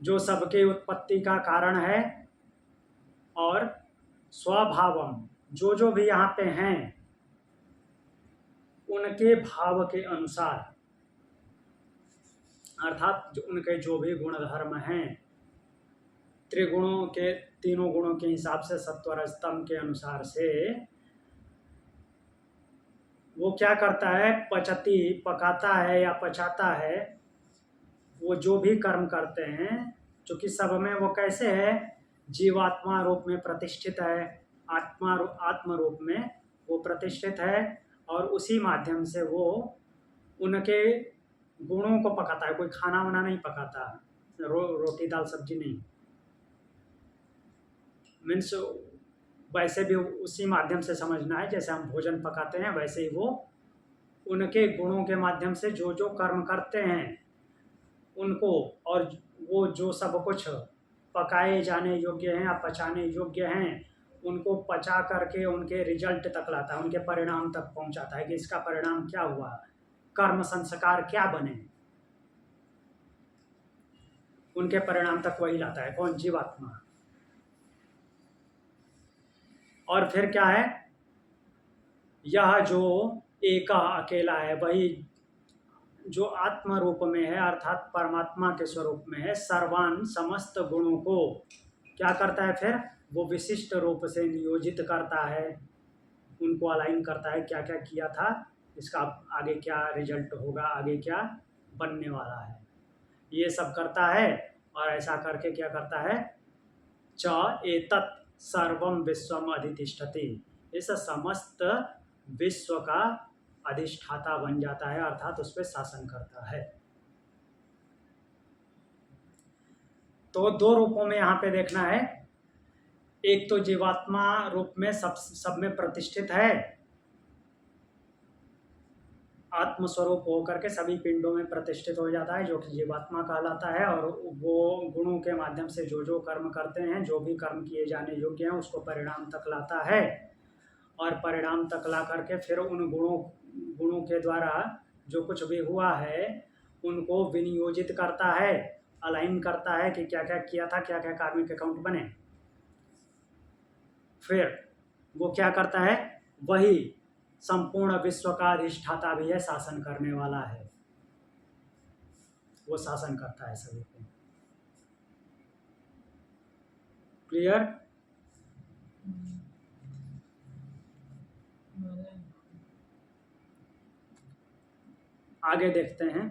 जो सबके उत्पत्ति का कारण है और स्वभावम जो जो भी यहाँ पे हैं उनके भाव के अनुसार अर्थात जो उनके जो भी गुण धर्म हैं त्रिगुणों के तीनों गुणों के हिसाब से सत्व रजतम के अनुसार से वो क्या करता है, पकाता है या पचाता है। वो जो भी कर्म करते हैं, चूँकि सब में वो कैसे है, जीवात्मा रूप में प्रतिष्ठित है, आत्म रूप में वो प्रतिष्ठित है, और उसी माध्यम से वो उनके गुणों को पकाता है। कोई खाना वाना नहीं पकाता, रोटी दाल सब्जी नहीं, मीन्स वैसे भी उसी माध्यम से समझना है। जैसे हम भोजन पकाते हैं, वैसे ही वो उनके गुणों के माध्यम से जो जो कर्म करते हैं उनको, और वो जो सब कुछ पकाए जाने योग्य हैं या पचाने योग्य हैं, उनको पचा करके उनके रिजल्ट तक लाता है, उनके परिणाम तक पहुंचाता है कि इसका परिणाम क्या हुआ, कर्म संस्कार क्या बने, उनके परिणाम तक वही लाता है। कौन? जीवात्मा। और फिर क्या है, यह जो एका अकेला है, वही जो आत्म रूप में है अर्थात परमात्मा के स्वरूप में है, सर्वान समस्त गुणों को क्या करता है, फिर वो विशिष्ट रूप से नियोजित करता है, उनको अलाइन करता है, क्या क्या किया था, इसका आगे क्या रिजल्ट होगा, आगे क्या बनने वाला है, ये सब करता है। और ऐसा करके क्या करता है, च एतत् सर्वम विश्वम अधितिष्ठति, इस समस्त विश्व का अधिष्ठाता बन जाता है, अर्थात उस पर शासन करता है। तो दो रूपों में यहाँ पे देखना है, एक तो जीवात्मा रूप में सब में प्रतिष्ठित है, आत्मस्वरूप होकर के सभी पिंडों में प्रतिष्ठित हो जाता है, जो कि जीवात्मा कहलाता है। और वो गुणों के माध्यम से जो जो कर्म करते हैं, जो भी कर्म किए जाने योग्य हैं, उसको परिणाम तक लाता है, और परिणाम तक ला करके फिर उन गुणों के द्वारा जो कुछ भी हुआ है उनको विनियोजित करता है, अलाइन करता है कि क्या क्या किया था, क्या क्या कार्मिक अकाउंट बने। फिर वो क्या करता है, वही संपूर्ण विश्व का अधिष्ठाता भी है, शासन करने वाला है, वो शासन करता है सभी को। क्लियर? आगे देखते हैं।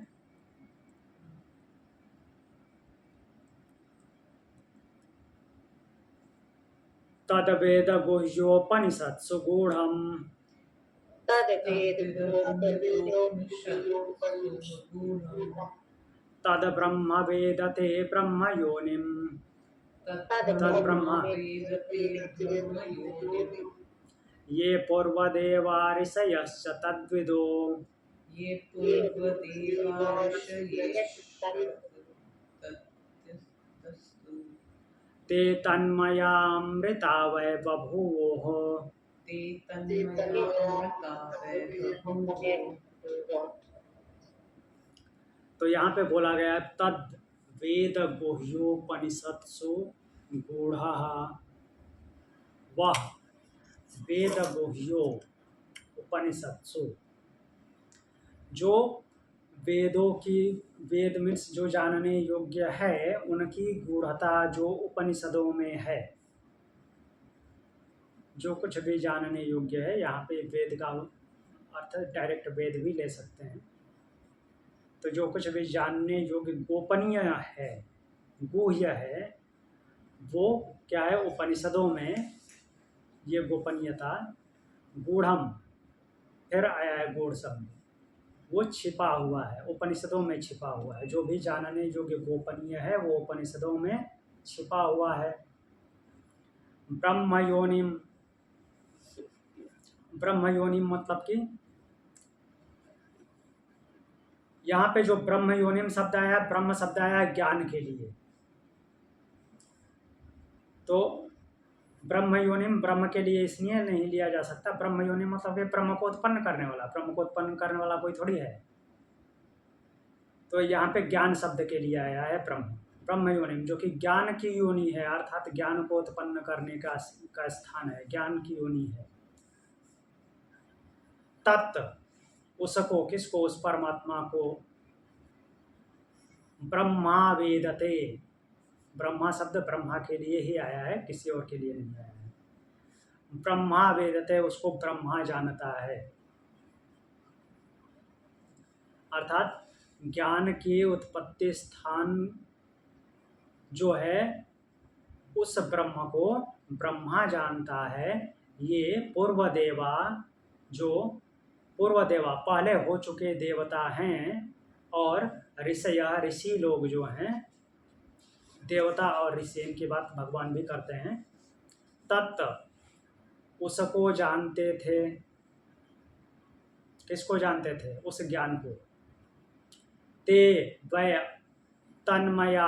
तद्वेद गुह्योपनिषत्सु गूढ़म् तद्ब्रह्म वेदते ब्रह्म योनिम् तद्ब्रह्म ये पूर्वदेवा ऋषयश्च तद्विदो ये पूर्वदेवा ते तन्मयामृता वै बभूवोः ते तन्मयामृता वै बभूवोः। तो यहाँ पे बोला गया तद वेद गुह्योपनिषत्सु गूढ़ः, वह वेद गुह्यो उपनिषत्सु, जो वेदों की, वेद मीन्स जो जानने योग्य है, उनकी गूढ़ता जो उपनिषदों में है, जो कुछ भी जानने योग्य है, यहाँ पे वेद का अर्थ डायरेक्ट वेद भी ले सकते हैं। तो जो कुछ भी जानने योग्य गोपनीय है, गुह्य है, वो क्या है, उपनिषदों में ये गोपनीयता, गूढ़म फिर आया है गूढ़ शब्द, वो छिपा हुआ है, उपनिषदों में छिपा हुआ है। जो भी जानने योग्य गोपनीय है वो उपनिषदों में छिपा हुआ है। ब्रह्म योनिम, ब्रह्म योनिम मतलब कि यहाँ पे जो ब्रह्म योनिम शब्द आया, ब्रह्म शब्द आया ज्ञान के लिए। तो ब्रह्म योनिम ब्रह्म के लिए इसलिए नहीं लिया जा सकता, ब्रह्म योनिम मतलब कि ब्रह्म को उत्पन्न करने वाला, ब्रह्म को उत्पन्न करने वाला कोई थोड़ी है। तो यहाँ पे ज्ञान शब्द के लिए आया है ब्रह्म योनिम, जो कि ज्ञान की योनि है, अर्थात ज्ञान को उत्पन्न करने का स्थान है, ज्ञान की योनि है। तत् उसको, किसको, उस परमात्मा को, ब्रह्मा वेदते, ब्रह्मा शब्द ब्रह्मा के लिए ही आया है, किसी और के लिए नहीं आया है। ब्रह्मा वेदते, उसको ब्रह्मा जानता है। अर्थात ज्ञान की उत्पत्ति स्थान जो है उस ब्रह्म को ब्रह्मा जानता है। ये पूर्व देवा, जो पूर्व देवा पहले हो चुके देवता हैं, और ऋषि लोग जो हैं, देवता और ऋषि, इनकी बात भगवान भी करते हैं, तत् उसको जानते थे। किसको जानते थे? उस ज्ञान को। ते वै तन्मया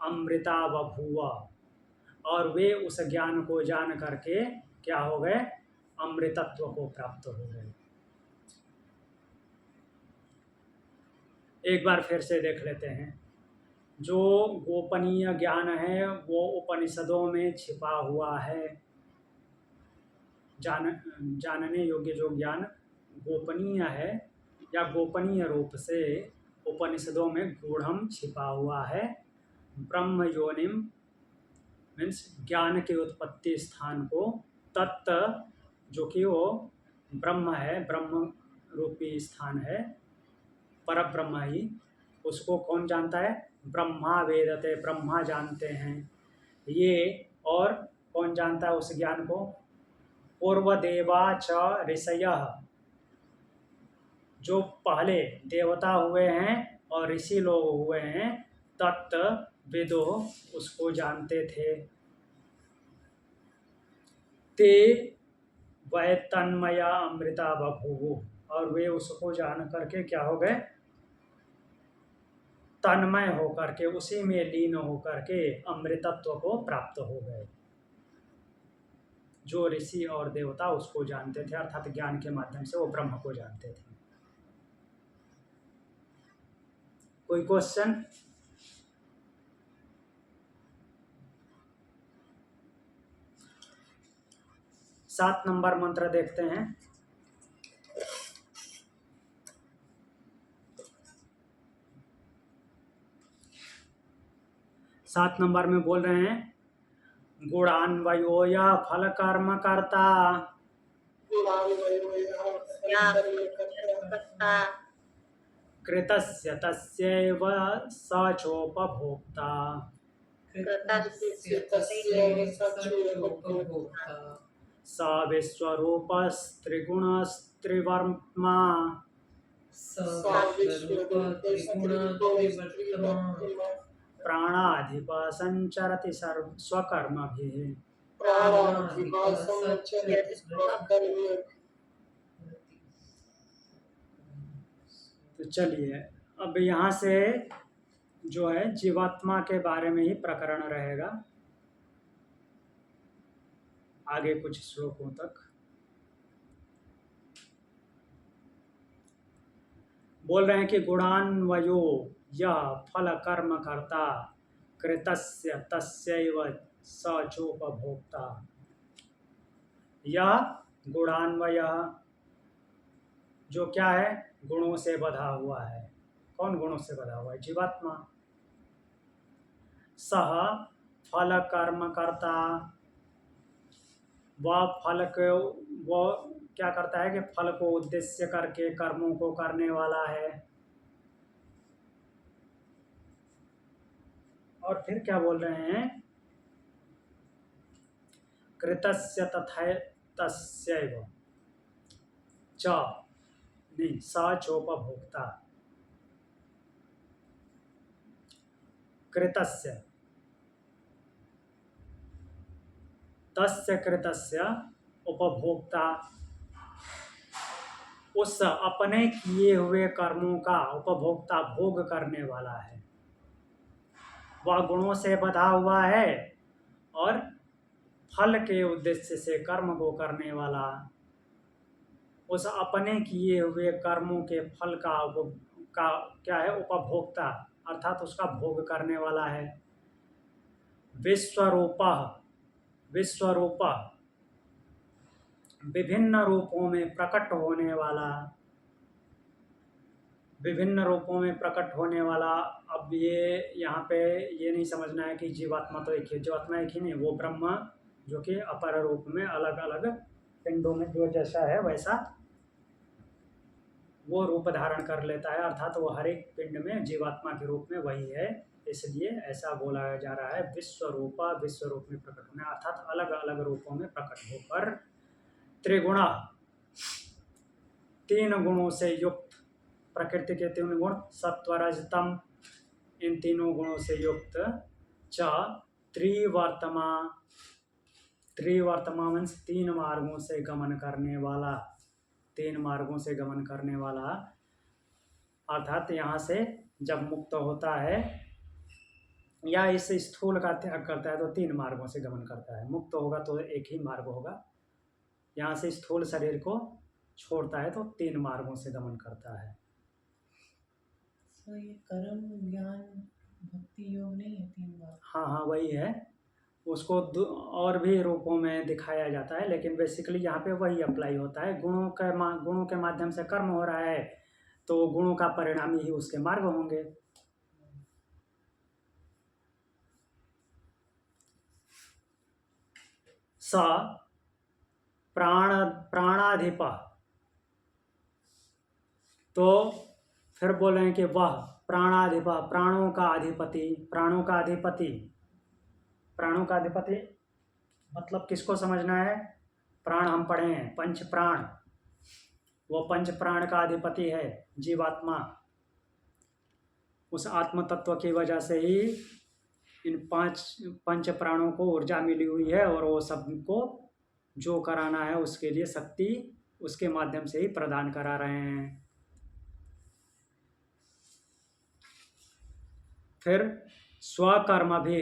अमृता बभूव, और वे उस ज्ञान को जान करके क्या हो गए? अमृतत्व को प्राप्त हो गए। एक बार फिर से देख लेते हैं। जो गोपनीय ज्ञान है वो उपनिषदों में छिपा हुआ है। जानने योग्य जो ज्ञान गोपनीय है या गोपनीय रूप से उपनिषदों में गूढ़म छिपा हुआ है। ब्रह्म योनिम मीन्स ज्ञान के उत्पत्ति स्थान को, तत्त जो कि वो ब्रह्म है, ब्रह्म रूपी स्थान है, पर ब्रह्म ही, उसको कौन जानता है? ब्रह्मा वेदते, ब्रह्मा जानते हैं ये। और कौन जानता है उस ज्ञान को? पूर्वदेवा च ऋषयः, जो पहले देवता हुए हैं और ऋषि लोग हुए हैं, तत् वेदो, उसको जानते थे। ते वै तन्मया अमृता बभूवुः, और वे उसको जान करके क्या हो गए? तन्मय होकर के, उसी में लीन होकर के अमृतत्व को प्राप्त हो गए। जो ऋषि और देवता उसको जानते थे, अर्थात ज्ञान के माध्यम से वो ब्रह्म को जानते थे। कोई क्वेश्चन? सात नंबर मंत्र देखते हैं। सात नंबर में बोल रहे हैं, गुणान्वयो या फल कर्म कर्ता, कृतस्य तस्यैव स चोपभोक्ता, स विश्वरूपस्त्रिगुणस्त्रिवर्त्मा, प्राणाधिप संचरति स्वकर्मभिः। तो चलिए, अब यहाँ से जो है जीवात्मा के बारे में ही प्रकरण रहेगा आगे कुछ श्लोकों तक। बोल रहे हैं कि गुणान्वयो यह फल कर्म कर्ता, कृतस्य तस्यैव स चोपभोक्ता। यह गुणान्वय जो क्या है? गुणों से बधा हुआ है। कौन गुणों से बधा हुआ है? जीवात्मा। सह फल कर्म करता, वह फल को, वो क्या करता है कि फल को उद्देश्य करके कर्मों को करने वाला है। और फिर क्या बोल रहे हैं? कृतस्य तथा तस्यैव च, नहीं, स चोपभोक्ता। कृतस्य, तस्य कृतस्य उपभोक्ता, उस अपने किए हुए कर्मों का उपभोक्ता, भोग करने वाला है। वह गुणों से बधा हुआ है और फल के उद्देश्य से कर्म को करने वाला, उस अपने किए हुए कर्मों के फल का क्या है? उपभोक्ता, अर्थात उसका भोग करने वाला है। विश्वरूपः, विश्वरूप विभिन्न रूपों में प्रकट होने वाला, विभिन्न रूपों में प्रकट होने वाला। अब ये यहाँ पे ये नहीं समझना है कि जीवात्मा तो एक ही, जीवात्मा एक ही नहीं, वो ब्रह्म जो कि अपर रूप में अलग अलग पिंडों में जो जैसा है वैसा वो रूप धारण कर लेता है, अर्थात वो हर एक पिंड में जीवात्मा के रूप में वही है, इसलिए ऐसा बोला जा रहा है विश्वरूपा, विश्व रूप में प्रकट होने, अर्थात अलग अलग रूपों में प्रकट होकर त्रिगुणा, 3 गुणों से युक्त, प्रकृति के 3 गुण सत्व रज तम, इन तीनों गुणों से युक्त च त्रिवर्तमा, त्रिवर्तमा मीन्स 3 मार्गों से गमन करने वाला, 3 मार्गों से गमन करने वाला, अर्थात यहाँ से जब मुक्त होता है या इस स्थूल का त्याग करता है तो 3 मार्गों से गमन करता है, मुक्त होगा तो एक ही मार्ग होगा, यहाँ से स्थूल शरीर को छोड़ता है तो 3 मार्गों से गमन करता है। तो ये कर्म ज्ञान भक्ति योग नहीं है 3 बार? हाँ हाँ वही है, उसको और भी रूपों में दिखाया जाता है, लेकिन बेसिकली यहाँ पे वही अप्लाई होता है। गुणों के माध्यम से कर्म हो रहा है तो गुणों का परिणाम ही उसके मार्ग होंगे। स प्राणाधिप, तो फिर बोलें कि वह प्राणाधिप, प्राणों का अधिपति, प्राणों का अधिपति, प्राणों का अधिपति मतलब किसको समझना है? प्राण हम पढ़े हैं, पंच प्राण, वो पंच प्राण का अधिपति है जीवात्मा, उस आत्म तत्व की वजह से ही इन पंच प्राणों को ऊर्जा मिली हुई है और वो सबको जो कराना है उसके लिए शक्ति उसके माध्यम से ही प्रदान करा रहे हैं। फिर स्वकर्म भी,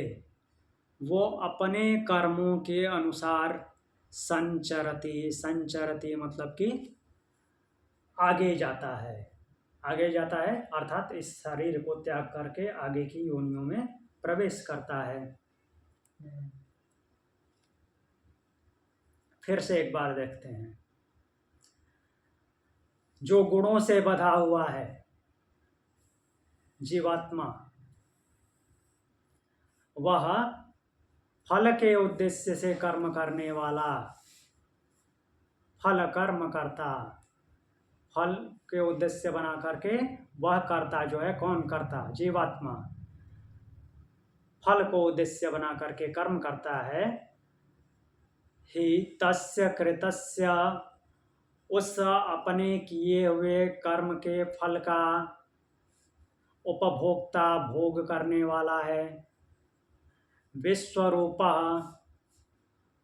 वो अपने कर्मों के अनुसार संचरति, संचरति मतलब कि आगे जाता है, आगे जाता है अर्थात इस शरीर को त्याग करके आगे की योनियों में प्रवेश करता है। फिर से एक बार देखते हैं, जो गुणों से बंधा हुआ है जीवात्मा, वह फल के उद्देश्य से कर्म करने वाला, फल कर्म करता, फल के उद्देश्य बना करके वह करता जो है, कौन करता? जीवात्मा फल को उद्देश्य बना करके कर्म करता है। ही तस्य कृतस्य, उस अपने किए हुए कर्म के फल का उपभोक्ता, भोग करने वाला है। विश्वरूपा,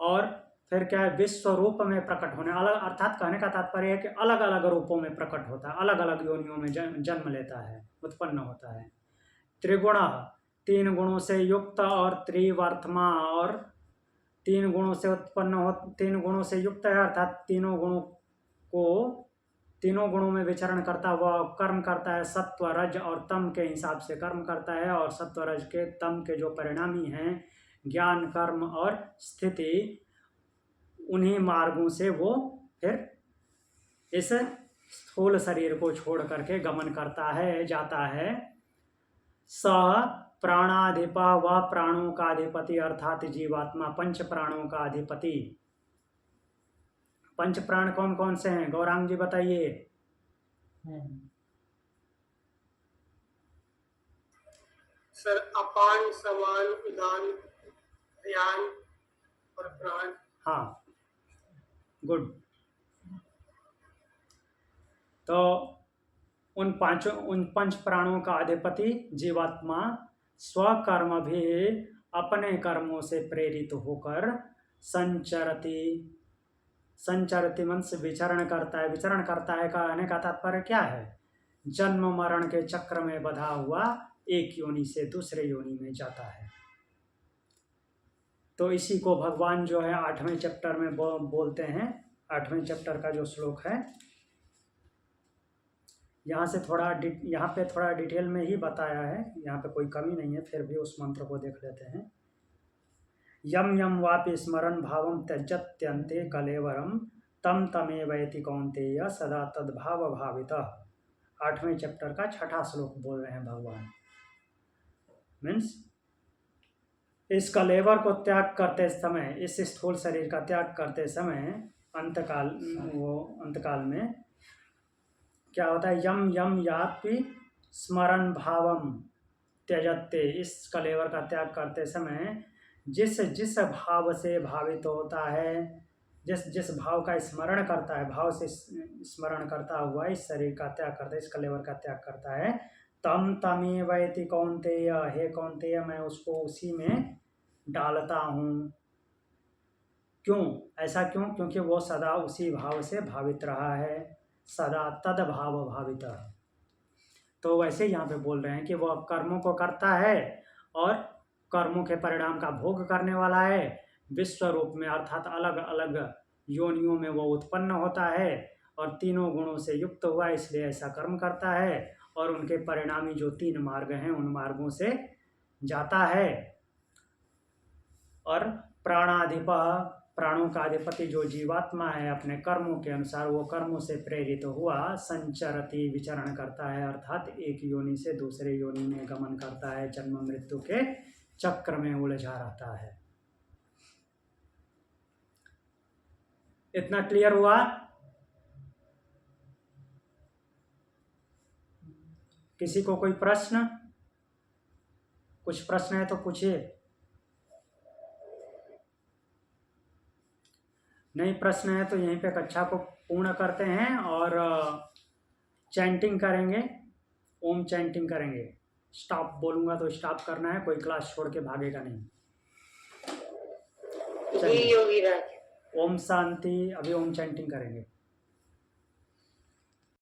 और फिर क्या है? विश्व रूप में प्रकट होने, अलग, अर्थात कहने का तात्पर्य है कि अलग अलग रूपों में प्रकट होता है, अलग अलग योनियों में जन्म लेता है, उत्पन्न होता है। त्रिगुण, 3 गुणों से युक्त, और त्रिवर्तमा, और 3 गुणों से उत्पन्न हो, 3 गुणों से युक्त है अर्थात तीनों गुणों को, तीनों गुणों में विचरण करता हुआ कर्म करता है, सत्व रज और तम के हिसाब से कर्म करता है, और सत्व रज के तम के जो परिणामी हैं ज्ञान, कर्म और स्थिति, उन्हीं मार्गों से वो फिर इस स्थूल शरीर को छोड़ करके गमन करता है, जाता है। स प्राणाधिपा, वह प्राणों का अधिपति अर्थात जीवात्मा, पंच प्राणों का अधिपति। पंच प्राण कौन कौन से हैं? गौरांग जी बताइए। सर अपान, समान, उदान, ध्यान और प्राण। हाँ, गुड। तो उन पंच प्राणों का अधिपति जीवात्मा स्वकर्म भी अपने कर्मों से प्रेरित होकर संचरति, संचरति मन से विचरण करता है। विचरण करता है कहने का तात्पर्य क्या है? जन्म मरण के चक्र में बंधा हुआ एक योनि से दूसरे योनि में जाता है। तो इसी को भगवान जो है 8वें चैप्टर में बोलते हैं। 8वें चैप्टर का जो श्लोक है, यहाँ पे थोड़ा डिटेल में ही बताया है, यहाँ पे कोई कमी नहीं है, फिर भी उस मंत्र को देख लेते हैं। यम यम वापि स्मरण भावम त्यजत्यन्ते कलेवरम तम तमेवैति कौन्तेय सदा तद्भाव भावितः। 8वें चैप्टर का 6ठा श्लोक बोल रहे हैं भगवान। मीन्स इस कलेवर को त्याग करते समय, इस स्थूल शरीर का त्याग करते समय अंतकाल में क्या होता है, यम यम यात्पि स्मरण भावम त्यजते, इस कलेवर का त्याग करते समय जिस जिस भाव से भावित होता है, जिस जिस भाव का स्मरण करता है, भाव से स्मरण करता हुआ इस शरीर का त्याग करता है, इस कलेवर का त्याग करता है, तम तमेवैति कौन्तेय, हे कौन्तेय मैं उसको उसी में डालता हूँ। क्यों ऐसा, क्यों? क्योंकि वो सदा उसी भाव से भावित रहा है, सदा तद भाव भावित। तो वैसे यहाँ पे बोल रहे हैं कि वह कर्मों को करता है और कर्मों के परिणाम का भोग करने वाला है, विश्व रूप में अर्थात अलग अलग योनियों में वो उत्पन्न होता है और तीनों गुणों से युक्त हुआ, इसलिए ऐसा कर्म करता है और उनके परिणामी जो 3 मार्ग हैं उन मार्गों से जाता है। और प्राणाधिप, प्राणों का अधिपति जो जीवात्मा है, अपने कर्मों के अनुसार वो कर्मों से प्रेरित हुआ संचरति, विचरण करता है, अर्थात एक योनि से दूसरे योनि में गमन करता है, जन्म मृत्यु के चक्र में उलझा रहता है। इतना क्लियर हुआ? किसी को कोई प्रश्न? कुछ प्रश्न है तो पूछिए। नहीं प्रश्न है तो यहीं पे कक्षा को पूर्ण करते हैं और चैंटिंग करेंगे, ओम चैंटिंग करेंगे। स्टॉप बोलूँगा तो स्टॉप करना है, कोई क्लास छोड़ के भागेगा नहीं। जी योगी राज। ओम शांति, अभी ओम चैंटिंग करेंगे।